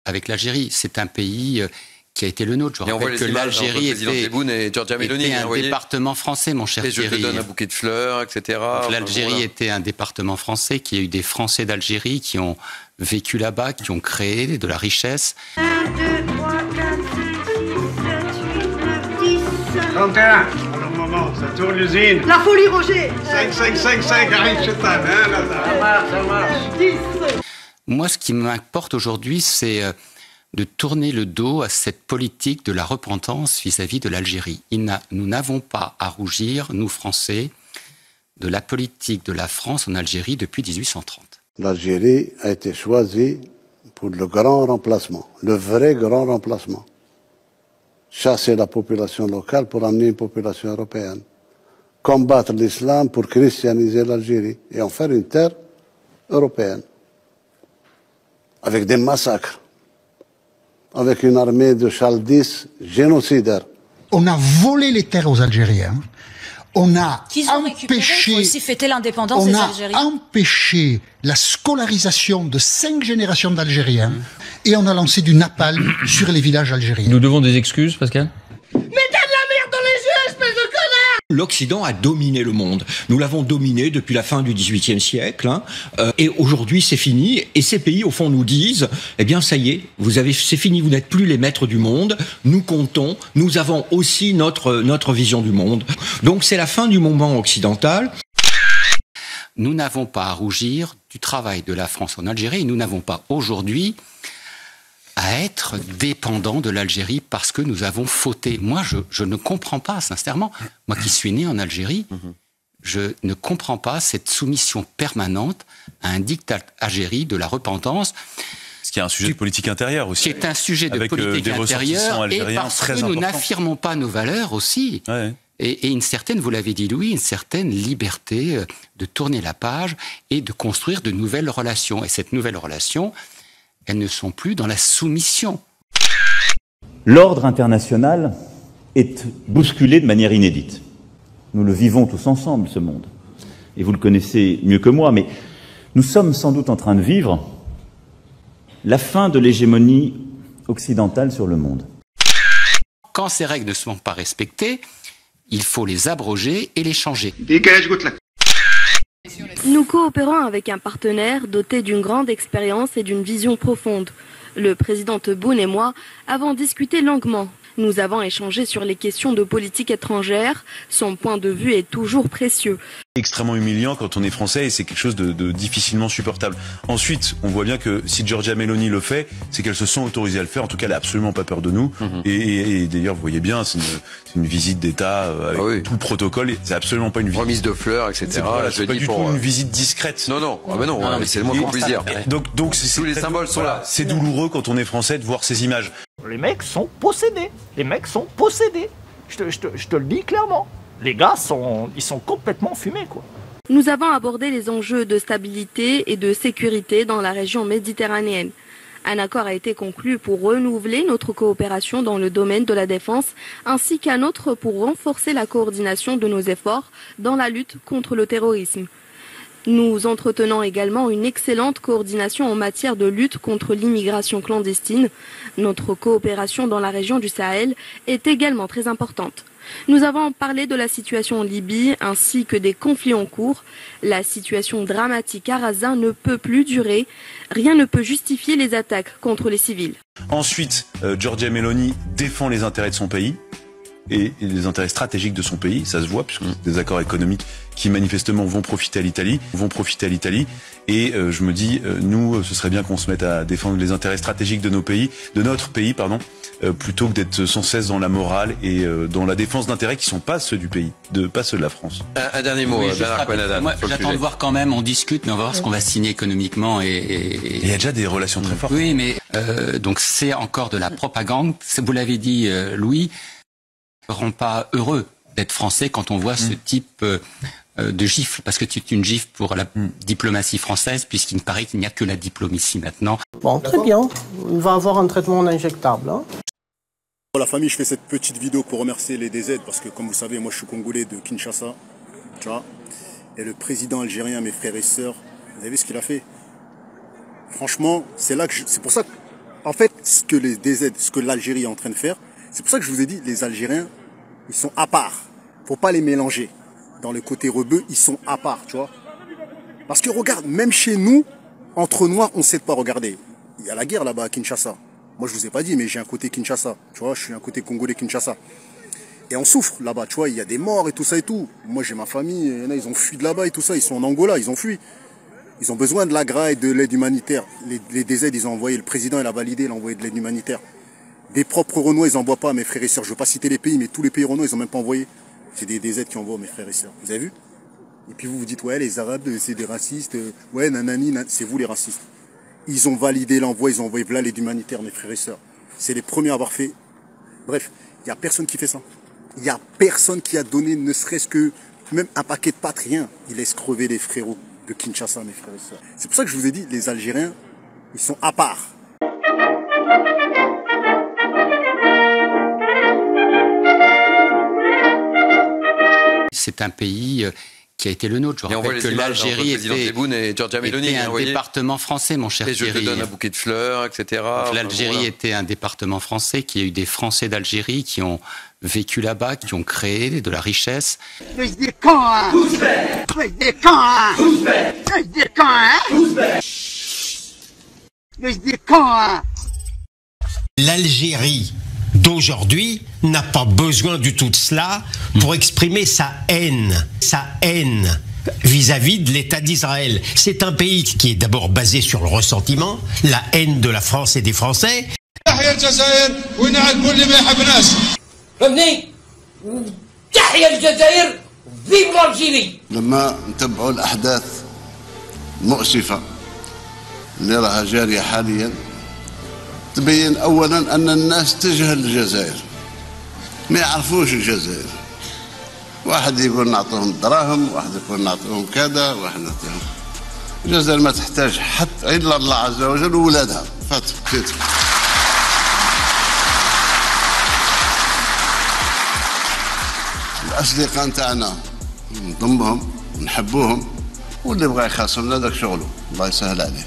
avec l'Algérie. C'est un pays qui a été le nôtre. Je rappelle que l'Algérie était un département français, mon cher Thierry. Et je te donne un bouquet de fleurs, etc. L'Algérie était un département français, qui a eu des Français d'Algérie qui ont vécu là-bas, qui ont créé de la richesse. 1, 2, 3, 4, 5, 6, 7, 8, 9, 10. 31. Alors, maman, ça tourne l'usine. La folie, Roger. 5, 5, 5, 5, arrive chez ta main, là. Ça marche. 10. Moi, ce qui m'importe aujourd'hui, c'est de tourner le dos à cette politique de la repentance vis-à-vis de l'Algérie. Nous n'avons pas à rougir, nous Français, de la politique de la France en Algérie depuis 1830. L'Algérie a été choisie pour le grand remplacement, le vrai grand remplacement. Chasser la population locale pour amener une population européenne. Combattre l'islam pour christianiser l'Algérie et en faire une terre européenne. Avec des massacres. Avec une armée de chaldis génocidaires. On a volé les terres aux Algériens. On a empêché la scolarisation de 5 générations d'Algériens et on a lancé du napalm sur les villages algériens. Nous devons des excuses, Pascal ? L'Occident a dominé le monde. Nous l'avons dominé depuis la fin du XVIIIe siècle. Et aujourd'hui, c'est fini. Et ces pays, au fond, nous disent, eh bien, ça y est, c'est fini, vous n'êtes plus les maîtres du monde. Nous comptons. Nous avons aussi notre vision du monde. Donc, c'est la fin du moment occidental. Nous n'avons pas à rougir du travail de la France en Algérie. Nous n'avons pas aujourd'hui à être dépendants de l'Algérie parce que nous avons fauté. Moi, je ne comprends pas, sincèrement. Moi qui suis né en Algérie, je ne comprends pas cette soumission permanente à un diktat algérie de la repentance. Ce qui est un sujet de politique intérieure aussi. Qui est un sujet de politique intérieure et parce que nous n'affirmons pas nos valeurs aussi. Ouais. Et une certaine, vous l'avez dit Louis, une certaine liberté de tourner la page et de construire de nouvelles relations. Et cette nouvelle relation, elles ne sont plus dans la soumission. L'ordre international est bousculé de manière inédite. Nous le vivons tous ensemble, ce monde. Et vous le connaissez mieux que moi, mais nous sommes sans doute en train de vivre la fin de l'hégémonie occidentale sur le monde. Quand ces règles ne sont pas respectées, il faut les abroger et les changer. Nous coopérons avec un partenaire doté d'une grande expérience et d'une vision profonde. Le président Tebboune et moi avons discuté longuement. Nous avons échangé sur les questions de politique étrangère. Son point de vue est toujours précieux. Extrêmement humiliant quand on est français et c'est quelque chose de difficilement supportable. Ensuite, on voit bien que si Giorgia Meloni le fait, c'est qu'elle se sent autorisée à le faire. En tout cas, elle n'a absolument pas peur de nous. Et d'ailleurs, vous voyez bien, c'est une visite d'État avec tout le protocole. C'est absolument pas une visite. Remise de fleurs, etc. C'est pas du tout une visite discrète. Non. Mais c'est le moins qu'on puisse dire. Donc tous les symboles sont là. C'est douloureux quand on est français de voir ces images. Les mecs sont possédés. Les mecs sont possédés. Je te le dis clairement. Les gars ils sont complètement fumés, quoi. Nous avons abordé les enjeux de stabilité et de sécurité dans la région méditerranéenne. Un accord a été conclu pour renouveler notre coopération dans le domaine de la défense, ainsi qu'un autre pour renforcer la coordination de nos efforts dans la lutte contre le terrorisme. Nous entretenons également une excellente coordination en matière de lutte contre l'immigration clandestine. Notre coopération dans la région du Sahel est également très importante. Nous avons parlé de la situation en Libye ainsi que des conflits en cours. La situation dramatique à Gaza ne peut plus durer. Rien ne peut justifier les attaques contre les civils. Ensuite, Giorgia Meloni défend les intérêts de son pays et les intérêts stratégiques de son pays. Ça se voit puisque c'est des accords économiques qui manifestement vont profiter à l'Italie. Et je me dis, nous, ce serait bien qu'on se mette à défendre les intérêts stratégiques de notre pays, plutôt que d'être sans cesse dans la morale et dans la défense d'intérêts qui ne sont pas ceux du pays, pas ceux de la France. Un dernier mot, Bernard Cohen-Haddad. Moi, j'attends de voir quand même, on discute, mais on va voir ce qu'on va signer économiquement. Et il y a déjà des relations très fortes. Oui, mais donc c'est encore de la propagande. Vous l'avez dit, Louis, ne rend pas heureux d'être français quand on voit ce type de gifle, parce que c'est une gifle pour la diplomatie française, puisqu'il me paraît qu'il n'y a que la diplomatie maintenant. Bon, très bien. Il va avoir un traitement injectable. Pour la famille, je fais cette petite vidéo pour remercier les DZ, parce que comme vous savez, moi je suis congolais de Kinshasa, tu vois. Et le président algérien, mes frères et sœurs, vous avez vu ce qu'il a fait? Franchement, c'est pour ça que En fait, ce que les DZ, ce que l'Algérie est en train de faire, c'est pour ça que je vous ai dit, les Algériens, ils sont à part. Faut pas les mélanger. Dans le côté rebeu, ils sont à part, tu vois. Parce que regarde, même chez nous, entre Noirs, on sait pas regarder. Il y a la guerre là-bas à Kinshasa. Moi, je vous ai pas dit, mais j'ai un côté Kinshasa. Tu vois, je suis un côté congolais Kinshasa. Et on souffre là-bas, tu vois, il y a des morts et tout ça et tout. Moi, j'ai ma famille, il y en a, ils ont fui de là-bas et tout ça. Ils sont en Angola, ils ont fui. Ils ont besoin de l'AGRA et de l'aide humanitaire. Les DZ, ils ont envoyé, le président, il a validé, il a envoyé de l'aide humanitaire. Des propres Renois, ils n'envoient pas, mes frères et sœurs. Je ne veux pas citer les pays, mais tous les pays Renois, ils n'ont même pas envoyé. C'est des DZ qui envoient, mes frères et sœurs. Vous avez vu? Et puis vous vous dites, ouais, les Arabes, c'est des racistes. Ouais, nanani, c'est vous les racistes. Ils ont validé l'envoi, ils ont envoyé là l'aide humanitaire, mes frères et sœurs. C'est les premiers à avoir fait. Bref, il n'y a personne qui fait ça. Il n'y a personne qui a donné ne serait-ce que même un paquet de pâtes, rien. Il laisse crever les frérots de Kinshasa, mes frères et sœurs. C'est pour ça que je vous ai dit, les Algériens, ils sont à part. C'est un pays qui a été le nôtre. Je rappelle que l'Algérie était un département français, mon cher Thierry. Et je te donne un bouquet de fleurs, etc. L'Algérie était un département français, qui a eu des Français d'Algérie qui ont vécu là-bas, qui ont créé de la richesse. Fais des camps, hein. Fais des camps, hein. Fais des camps, hein. Fais des camps, hein. L'Algérie d'aujourd'hui n'a pas besoin du tout de cela pour exprimer sa haine vis-à-vis de l'État d'Israël. C'est un pays qui est d'abord basé sur le ressentiment, la haine de la France et des Français. لما نتبعوا الأحداث المؤسفة اللي راها جارية حاليا تبين أولا أن الناس تجهل الجزائر ما يعرفوش الجزائر واحد يقول نعطوهم دراهم واحد يقول نعطوهم كذا واحد نعطوهم الجزائر ما تحتاج حتى إلا الله عز وجل وولادها فاتح كتب الأصدقاء نتاعنا نضمهم ونحبوهم واللي بغى يخاصمنا داك شغله الله يسهل عليه